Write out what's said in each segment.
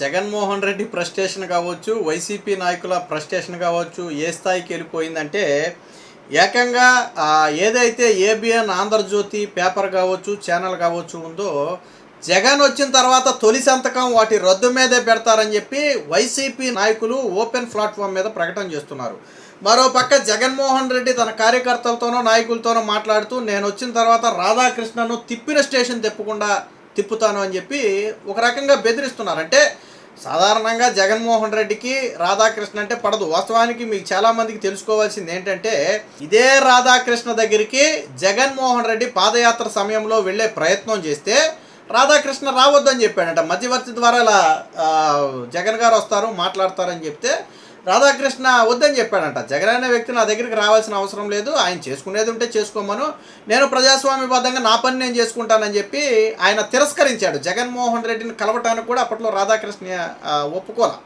Jaganmohan Reddy frustration కావచ్చు, YCP నాయకుల frustration కావచ్చు, ఏ స్థాయికి వెళ్ళిపోయిందంటే ఏకంగా ఏదైతే ఏబిఎన్ ఆంధ్రజ్యోతి పేపర్ కావచ్చు, ఛానల్ కావచ్చు ఉందో, జగన్ వచ్చిన తర్వాత తొలి సంతకం వాటి రద్దు మీదే పెడతారని చెప్పి వైసీపీ నాయకులు ఓపెన్ ప్లాట్ఫామ్ మీద ప్రకటన చేస్తున్నారు. మరోపక్క జగన్మోహన్ రెడ్డి తన కార్యకర్తలతోనో నాయకులతోనో మాట్లాడుతూ నేను వచ్చిన తర్వాత రాధాకృష్ణను తిప్పిన స్టేషన్ తిప్పుతాను అని చెప్పి ఒక రకంగా బెదిరిస్తున్నారు. అంటే సాధారణంగా జగన్మోహన్ రెడ్డికి రాధాకృష్ణ అంటే పడదు. వాస్తవానికి మీకు చాలామందికి తెలుసుకోవాల్సింది ఏంటంటే, ఇదే రాధాకృష్ణ దగ్గరికి జగన్మోహన్ రెడ్డి పాదయాత్ర సమయంలో వెళ్ళే ప్రయత్నం చేస్తే రాధాకృష్ణ రావద్దని చెప్పాడంట. మధ్యవర్తి ద్వారా ఇలా జగన్ గారు వస్తారు మాట్లాడతారని చెప్తే రాధాకృష్ణ వద్దని చెప్పాడంట. జగన్ అనే వ్యక్తి నా దగ్గరికి రావాల్సిన అవసరం లేదు, ఆయన చేసుకునేది ఉంటే చేసుకోమను, నేను ప్రజాస్వామ్యబద్ధంగా నా పని నేను చేసుకుంటానని చెప్పి ఆయన తిరస్కరించాడు. జగన్మోహన్ రెడ్డిని కలవటానికి కూడా అప్పట్లో రాధాకృష్ణ ఒప్పుకోలే.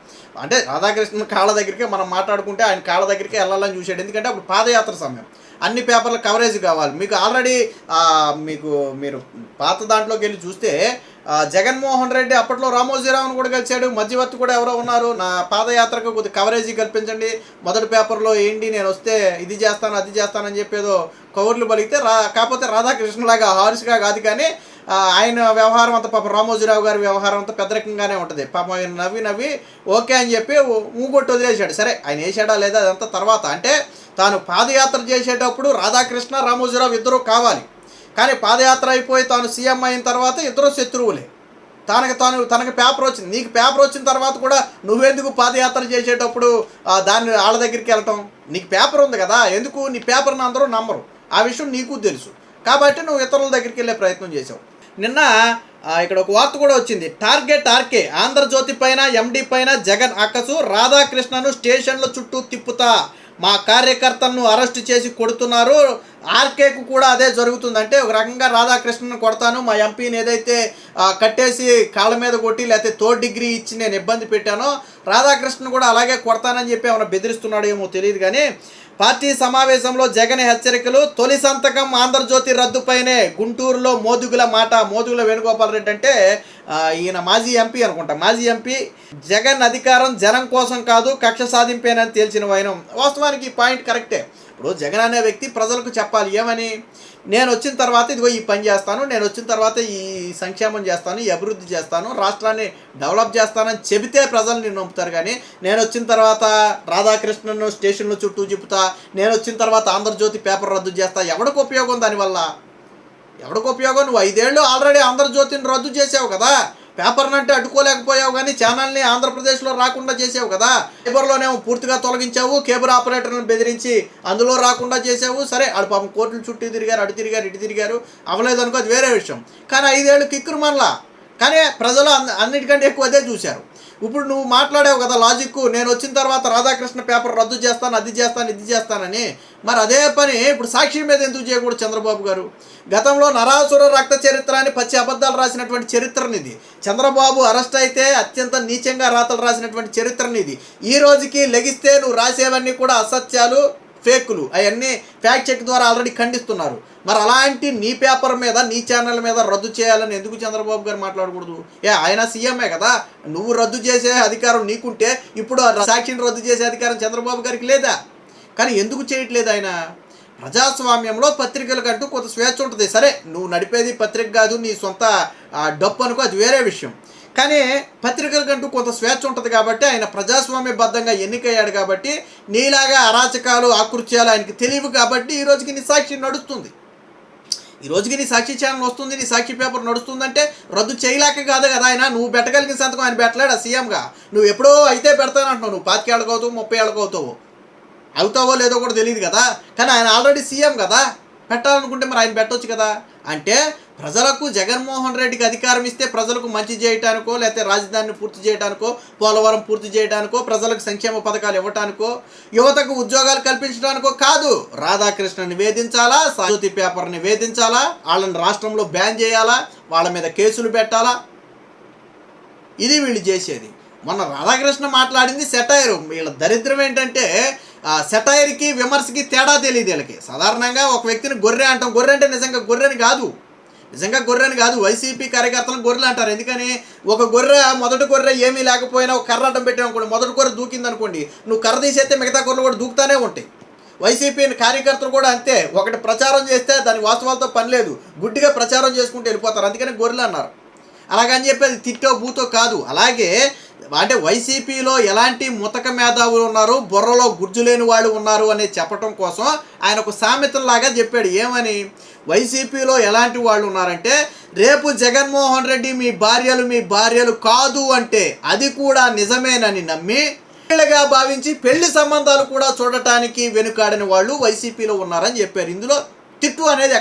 అంటే రాధాకృష్ణ కాళ్ళ దగ్గరికి మనం మాట్లాడుకుంటే ఆయన కాళ్ళ దగ్గరికి వెళ్ళాలని చూశాడు. ఎందుకంటే అప్పుడు పాదయాత్ర సమయం, అన్ని పేపర్ల కవరేజ్ కావాలి. మీకు ఆల్రెడీ మీరు పాత దాంట్లోకి వెళ్ళి చూస్తే జగన్మోహన్ రెడ్డి అప్పట్లో రామోజీరావును కూడా కలిశాడు. మధ్యవర్తి కూడా ఎవరో ఉన్నారు, నా పాదయాత్రకు కొద్ది కవరేజీ కల్పించండి, మొదటి పేపర్లో ఏంటి, నేను వస్తే ఇది చేస్తాను అది చేస్తానని చెప్పేదో కవర్లు పలిగితే కాకపోతే రాధాకృష్ణలాగా హారిస్గా కాదు, కానీ ఆయన వ్యవహారం అంతా పాప రామోజీరావు గారి వ్యవహారం అంతా పెద్దరకంగానే ఉంటుంది. పాపం ఆయన నవ్వి ఓకే అని చెప్పి ఊగొట్టు వదిలేశాడు. సరే ఆయన వేసాడా లేదా అదంతా తర్వాత. అంటే తాను పాదయాత్ర చేసేటప్పుడు రాధాకృష్ణ రామోజీరావు ఇద్దరూ కావాలి, కానీ పాదయాత్ర అయిపోయి తాను సీఎం అయిన తర్వాత ఇద్దరు శత్రువులే. తనకి పేపర్ వచ్చింది, నీకు పేపర్ వచ్చిన తర్వాత కూడా నువ్వెందుకు పాదయాత్ర చేసేటప్పుడు దాన్ని వాళ్ళ దగ్గరికి వెళ్ళటం? నీకు పేపర్ ఉంది కదా, ఎందుకు నీ పేపర్ని అందరూ నమ్మరు, ఆ విషయం నీకు తెలుసు కాబట్టి నువ్వు ఇతరుల దగ్గరికి వెళ్ళే ప్రయత్నం చేసావు. నిన్న ఇక్కడ ఒక వార్త కూడా వచ్చింది, టార్గెట్ ఆర్కే, ఆంధ్రజ్యోతి పైన ఎండి పైన జగన్ అక్కసు, రాధాకృష్ణను స్టేషన్ల చుట్టూ తిప్పుతా, మా కార్యకర్తలను అరెస్ట్ చేసి కొడుతున్నారు. ఆర్కేకు కూడా అదే జరుగుతుందంటే ఒక రకంగా రాధాకృష్ణను కొడతాను, మా ఎంపీని ఏదైతే కట్టేసి కాళ్ళ మీద కొట్టి లేకపోతే 3rd డిగ్రీ ఇచ్చి నేను ఇబ్బంది పెట్టానో రాధాకృష్ణను కూడా అలాగే కొడతానని చెప్పి ఏమైనా బెదిరిస్తున్నాడు ఏమో తెలియదు. కానీ పార్టీ సమావేశంలో జగన్ హెచ్చరికలు, తొలి సంతకం ఆంధ్రజ్యోతి రద్దుపైనే, గుంటూరులో మోదుగుల వేణుగోపాల్ రెడ్డి అంటే ఈయన మాజీ ఎంపీ అనుకుంటా, మాజీ ఎంపీ. జగన్ అధికారం జనం కోసం కాదు కక్ష సాధింపేనని తేల్చిన వైనం. వాస్తవానికి ఈ పాయింట్ కరెక్టే. ఇప్పుడు జగన్ అనే వ్యక్తి ప్రజలకు చెప్పాలి ఏమని, నేను వచ్చిన తర్వాత ఇదిగో ఈ పని చేస్తాను, నేను వచ్చిన తర్వాత ఈ సంక్షేమం చేస్తాను, ఈ అభివృద్ధి చేస్తాను, రాష్ట్రాన్ని డెవలప్ చేస్తానని చెబితే ప్రజలు నేను నమ్ముతారు. కానీ నేను వచ్చిన తర్వాత రాధాకృష్ణను స్టేషన్ల చుట్టూ చెబుతా, నేను వచ్చిన తర్వాత ఆంధ్రజ్యోతి పేపర్ రద్దు చేస్తా, ఎవడికి ఉపయోగం దానివల్ల? ఎవడికి ఉపయోగం? నువ్వు 5 ఏళ్ళు ఆల్రెడీ ఆంధ్రజ్యోతిని రద్దు చేసావు కదా, పేపర్ని అంటే అడ్డుకోలేకపోయావు, కానీ ఛానల్ని ఆంధ్రప్రదేశ్లో రాకుండా చేసావు కదా. కేబుల్లోనేమో పూర్తిగా తొలగించావు, కేబుల్ ఆపరేటర్లను బెదిరించి అందులో రాకుండా చేసావు. సరే ఆడు పాపం కోర్టులు చుట్టూ తిరిగారు, అటు తిరిగారు, అవ్వలేదనుకో అది వేరే విషయం. కానీ 5 ఏళ్ళు కిక్కురు మనలా, కానీ ప్రజలు అన్నిటికంటే ఎక్కువ అదే చూశారు. ఇప్పుడు నువ్వు మాట్లాడావు కదా లాజిక్, నేను వచ్చిన తర్వాత రాధాకృష్ణ పేపర్ రద్దు చేస్తాను, అది చేస్తాను ఇది చేస్తానని. మరి అదే పని ఇప్పుడు సాక్షి మీద ఎందుకు చేయకూడదు చంద్రబాబు గారు? గతంలో నరాసుర రక్త చరిత్ర అని పచ్చి అబద్ధాలు రాసినటువంటి చరిత్రనిది. చంద్రబాబు అరెస్ట్ అయితే అత్యంత నీచంగా రాతలు రాసినటువంటి చరిత్రనిది. ఈ రోజుకి లెగిస్తే నువ్వు రాసేవన్నీ కూడా అసత్యాలు, ఫేకులు, అవన్నీ ఫ్యాక్ట్ చెక్ ద్వారా ఆల్రెడీ ఖండిస్తున్నారు. మరి అలాంటి నీ పేపర్ మీద, నీ ఛానల్ మీద రద్దు చేయాలని ఎందుకు చంద్రబాబు గారు మాట్లాడకూడదు? ఆయన సీఎంఏ కదా, నువ్వు రద్దు చేసే అధికారం నీకుంటే ఇప్పుడు సాక్షిని రద్దు చేసే అధికారం చంద్రబాబు గారికి లేదా? కానీ ఎందుకు చేయట్లేదు ఆయన? ప్రజాస్వామ్యంలో పత్రికలకంటూ కొంత స్వేచ్ఛ ఉంటుంది. సరే నువ్వు నడిపేది పత్రిక కాదు, నీ సొంత డప్పు అనుకో, అది వేరే విషయం. కానీ పత్రికలకంటూ కొంత స్వేచ్ఛ ఉంటుంది కాబట్టి ఆయన ప్రజాస్వామ్యబద్ధంగా ఎన్నికయ్యాడు కాబట్టి, నీలాగా అరాచకాలు ఆకృత్యాలు ఆయనకి తెలియవు కాబట్టి ఈ రోజుకి నీ సాక్షి నడుస్తుంది, ఈ రోజుకి నీ సాక్షి ఛానల్ వస్తుంది, నీ సాక్షి పేపర్ నడుస్తుందంటే రద్దు చేయలేక కాదు కదా ఆయన. నువ్వు పెట్టగలిగిన సంతకం ఆయన పెట్టలేడు ఆ సీఎంగా. నువ్వు ఎప్పుడో అయితే పెడతానంటున్నావు, నువ్వు 25 ఏళ్ళకి అవుతావు, 30 ఏళ్ళకి అవుతావో లేదో కూడా తెలియదు కదా. కానీ ఆయన ఆల్రెడీ సీఎం కదా, పెట్టాలనుకుంటే మరి ఆయన పెట్టవచ్చు కదా. అంటే ప్రజలకు జగన్మోహన్ రెడ్డికి అధికారం ఇస్తే ప్రజలకు మంచి చేయడానికో, లేకపోతే రాజధానిని పూర్తి చేయడానికో, పోలవరం పూర్తి చేయడానికో, ప్రజలకు సంక్షేమ పథకాలు ఇవ్వడానికో, యువతకు ఉద్యోగాలు కల్పించడానికో కాదు. రాధాకృష్ణని వేధించాలా, సాజ్యోతి పేపర్ని వేధించాలా, వాళ్ళని రాష్ట్రంలో బ్యాన్ చేయాలా, వాళ్ళ మీద కేసులు పెట్టాలా, ఇది వీళ్ళు చేసేది. మొన్న రాధాకృష్ణ మాట్లాడింది సెటైర్. వీళ్ళ దరిద్రం ఏంటంటే సెటైర్కి విమర్శకి తేడా తెలియదు వీళ్ళకి. సాధారణంగా ఒక వ్యక్తిని గొర్రె అంటాం, గొర్రె అంటే నిజంగా గొర్రెని కాదు. నిజంగా గొర్రెని కాదు, వైసీపీ కార్యకర్తలను గొర్రెలు అంటారు. ఎందుకని ఒక గొర్రె, మొదటి గొర్రె ఏమీ లేకపోయినా ఒక కర్ర అడ్డం పెట్టావు అనుకోండి, మొదటి గొర్రె దూకింది అనుకోండి, నువ్వు కర్ర తీసేస్తే మిగతా గొర్రెలు కూడా దూకుతానే ఉంటాయి. వైసీపీ కార్యకర్తలు కూడా అంతే, ఒకటి ప్రచారం చేస్తే దాని వాస్తవాలతో పని లేదు, గుడ్డిగా ప్రచారం చేసుకుంటూ వెళ్ళిపోతారు. అందుకని గొర్రెలు అన్నారు. అలాగని చెప్పి అది తిట్టో బూతో కాదు. అలాగే అంటే వైసీపీలో ఎలాంటి ముతక మేధావులు ఉన్నారు, బుర్రలో గుర్జు లేని వాళ్ళు ఉన్నారు అనేది చెప్పడం కోసం ఆయన ఒక సామెతలాగా చెప్పాడు. ఏమని? వైసీపీలో ఎలాంటి వాళ్ళు ఉన్నారంటే, రేపు జగన్మోహన్ రెడ్డి మీ భార్యలు కాదు అంటే అది కూడా నిజమేనని నమ్మి పెళ్ళిగా భావించి పెళ్లి సంబంధాలు కూడా చూడటానికి వెనుకాడని వాళ్ళు వైసీపీలో ఉన్నారని చెప్పారు. ఇందులో తిట్టు అనేది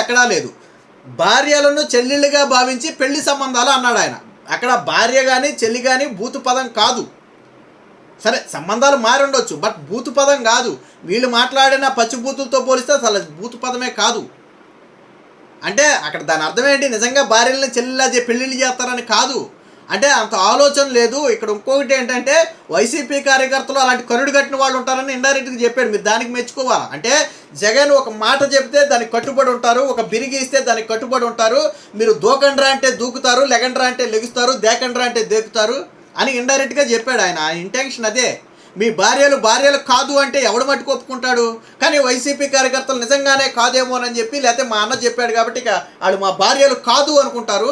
ఎక్కడా లేదు. భార్యలను చెల్లెళ్ళుగా భావించి పెళ్లి సంబంధాలు అన్నాడు ఆయన. అక్కడ భార్య కానీ చెల్లి కానీ బూతు పదం కాదు. సరే, సంబంధాలు మారి ఉండొచ్చు, బట్ బూతు పదం కాదు. వీళ్ళు మాట్లాడిన పచ్చిబూతులతో పోలిస్తే అసలు బూతు పదమే కాదు. అంటే అక్కడ దాని అర్థం ఏంటి? నిజంగా భార్యలను చెల్లెళ్ళ పెళ్ళిళ్ళు చేస్తారని కాదు. అంటే అంత ఆలోచన లేదు. ఇక్కడ ఇంకొకటి ఏంటంటే, వైసీపీ కార్యకర్తలు అలాంటి కరుడు కట్టిన వాళ్ళు ఉంటారని ఇండైరెక్ట్గా చెప్పాడు. మీరు దానికి మెచ్చుకోవాలా? అంటే జగన్ ఒక మాట చెప్తే దానికి కట్టుబడి ఉంటారు, ఒక బిరిగి ఇస్తే దానికి కట్టుబడి ఉంటారు. మీరు దూకండ్రా అంటే దూకుతారు, లెగండ్రా అంటే లెగుస్తారు, దేకండ్రా అంటే దేకుతారు అని ఇండైరెక్ట్గా చెప్పాడు ఆయన. ఆ ఇంటెన్షన్ అదే. మీ భార్యలు కాదు అంటే ఎవడు మట్టుకు ఒప్పుకుంటాడు? కానీ వైసీపీ కార్యకర్తలు నిజంగానే కాదేమోనని చెప్పి, లేకపోతే మా అన్న చెప్పాడు కాబట్టి ఇక వాళ్ళు మా భార్యలు కాదు అనుకుంటారు.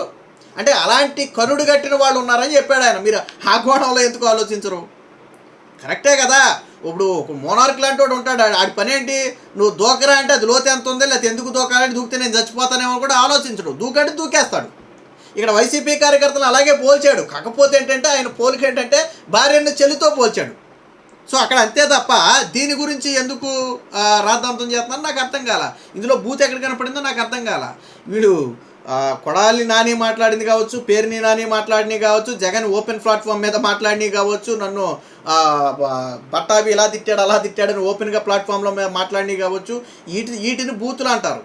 అంటే అలాంటి కరుడు కట్టిన వాళ్ళు ఉన్నారని చెప్పాడు ఆయన. మీరు ఆ కోణంలో ఎందుకు ఆలోచించరు? కరెక్టే కదా. ఇప్పుడు ఒక మోనార్క్ లాంటి వాడు ఉంటాడు, ఆడి పని ఏంటి? నువ్వు దూకరా అంటే అది లోతు ఎంత ఉంది, లేకపోతే ఎందుకు దూకాలంటే దూకితే నేను చచ్చిపోతానేమో కూడా ఆలోచించడు. దూకంటే దూకేస్తాడు. ఇక్కడ వైసీపీ కార్యకర్తలు అలాగే పోల్చాడు. కాకపోతే ఏంటంటే ఆయన పోలిక ఏంటంటే భార్యను చెల్లితో పోల్చాడు. సో అక్కడ అంతే తప్ప దీని గురించి ఎందుకు రాద్ధాంతం చేస్తున్నారో నాకు అర్థం కాల. ఇందులో బూత్ ఎక్కడ కనపడిందో నాకు అర్థం కాల. వీడు కొడాలి నాని మాట్లాడింది కావచ్చు, పేరుని నాని మాట్లాడినవి కావచ్చు, జగన్ ఓపెన్ ప్లాట్ఫామ్ మీద మాట్లాడినవి కావచ్చు, నన్ను బట్టాబి ఇలా తిట్టాడు అలా తిట్టాడని ఓపెన్గా ప్లాట్ఫామ్లో మాట్లాడినవి కావచ్చు, వీటిని బూతులు అంటారు.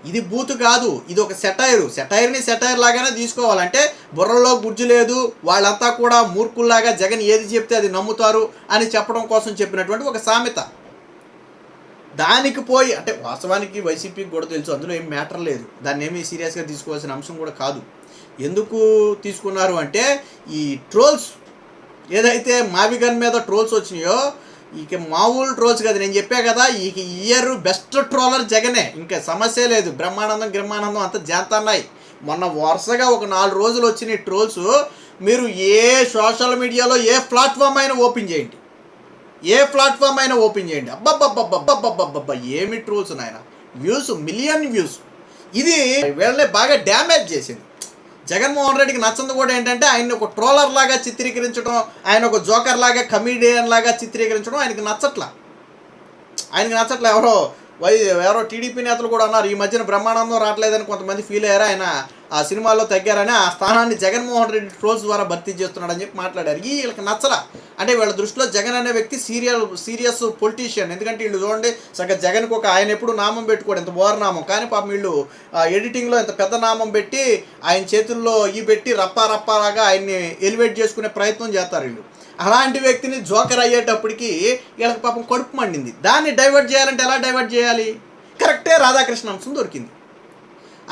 ఇది బూతు కాదు, ఇది ఒక సెటైర్ని సెటైర్ లాగానే తీసుకోవాలంటే బుర్రలో గుజ్జు లేదు, వాళ్ళంతా కూడా మూర్ఖుల్లాగా జగన్ ఏది చెప్తే అది నమ్ముతారు అని చెప్పడం కోసం చెప్పినటువంటి ఒక సామెత. దానికి పోయి అంటే వాస్తవానికి వైసీపీకి కూడా తెలుసు అందులో ఏం మ్యాటర్ లేదు, దాన్ని ఏమీ సీరియస్గా తీసుకోవాల్సిన అంశం కూడా కాదు. ఎందుకు తీసుకున్నారు అంటే ఈ ట్రోల్స్ ఏదైతే మావిగన్ మీద ట్రోల్స్ వచ్చినాయో ఇక మామూలు ట్రోల్స్ కదా. నేను చెప్పా కదా, ఈ ఇయర్ బెస్ట్ ట్రోలర్ జగనే, ఇంకా సమస్య లేదు. బ్రహ్మానందం అంతా జాంతన్నాయి. మొన్న వరుసగా ఒక 4 రోజులు వచ్చిన ట్రోల్స్ మీరు ఏ సోషల్ మీడియాలో ఏ ప్లాట్ఫామ్ అయినా ఓపెన్ చేయండి, అబ్బబ్బబ్బబ్బబ్బబ్బబ్బబ్బబ్బ ఏమి ట్రోల్స్ నాయన. Views, million views. ఇది వీళ్ళని బాగా డ్యామేజ్ చేసింది. జగన్మోహన్ రెడ్డికి నచ్చంది కూడా ఏంటంటే ఆయన ఒక ట్రోలర్ లాగా చిత్రీకరించడం, ఆయన ఒక జోకర్ లాగా కమీడియన్ లాగా చిత్రీకరించడం ఆయనకి నచ్చట్లా. ఎవరో టీడీపీ నేతలు కూడా అన్నారు ఈ మధ్యన బ్రహ్మానందం రావట్లేదని కొంతమంది ఫీల్ అయ్యారు, ఆయన ఆ సినిమాల్లో తగ్గారని, ఆ స్థానాన్ని జగన్మోహన్ రెడ్డి ట్రోల్స్ ద్వారా భర్తీ చేస్తున్నాడని చెప్పి మాట్లాడారు. వీళ్ళకి నచ్చలా. అంటే వీళ్ళ దృష్టిలో జగన్ అనే వ్యక్తి సీరియస్ పొలిటీషియన్. ఎందుకంటే వీళ్ళు చూడండి సగం జగన్కి ఒక ఆయన ఎప్పుడు నామం పెట్టుకోడు, ఎంత బోర్ నామం, కానీ పాపం వీళ్ళు ఎడిటింగ్లో ఎంత పెద్ద నామం పెట్టి ఆయన చేతుల్లో పెట్టి రప్పాలాగా ఆయన్ని ఎలివేట్ చేసుకునే ప్రయత్నం చేస్తారు వీళ్ళు. అలాంటి వ్యక్తిని జోకర్ అయ్యేటప్పటికి వీళ్ళకి పాపం కడుపు మండింది. దాన్ని డైవర్ట్ చేయాలంటే ఎలా డైవర్ట్ చేయాలి? కరెక్టే, రాధాకృష్ణ అంశం దొరికింది.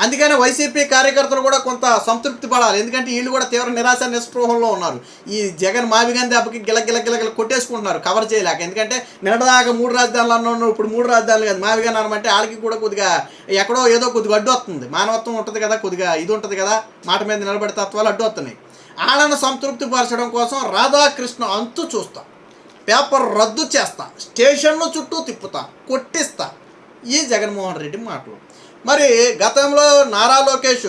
అందుకని వైసీపీ కార్యకర్తలు కూడా కొంత సంతృప్తి పడాలి. ఎందుకంటే వీళ్ళు కూడా తీవ్ర నిరాశ నిస్పృహంలో ఉన్నారు. ఈ జగన్ మావిగన్ దెబ్బకి గిలగిల కొట్టేసుకుంటున్నారు కవర్ చేయలేక. ఎందుకంటే నిన్నదాకా 3 రాజధానులు అన్నాను, ఇప్పుడు 3 రాజధానులు కాదు మావిగన్ అనమంటే వాళ్ళకి కూడా కొద్దిగా ఎక్కడో ఏదో కొద్దిగా అడ్డు వస్తుంది. మానవత్వం ఉంటుంది కదా, కొద్దిగా ఇది ఉంటుంది కదా, మాట మీద నిలబడే తత్వాలు అడ్డు వస్తున్నాయి. వాళ్ళను సంతృప్తి పరచడం కోసం రాధాకృష్ణ అంతు చూస్తా, పేపర్ రద్దు చేస్తా, స్టేషన్లు చుట్టూ తిప్పుతా, కొట్టిస్తా, ఈ జగన్మోహన్ రెడ్డి మాటలు. మరి గతంలో నారా లోకేష్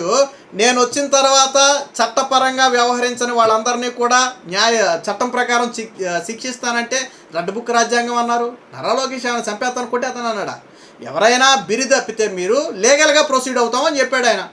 నేను వచ్చిన తర్వాత చట్టపరంగా వ్యవహరించని వాళ్ళందరినీ కూడా చట్టం ప్రకారం శిక్షిస్తానంటే రెడ్ బుక్ రాజ్యాంగం అన్నారు. నారా లోకేష్ ఆయన చంపేస్తాను కొట్టేస్తాను అన్నాడా? ఎవరైనా బిరి తప్పితే మీరు లీగల్గా ప్రొసీడ్ అవుతామని చెప్పాడు ఆయన.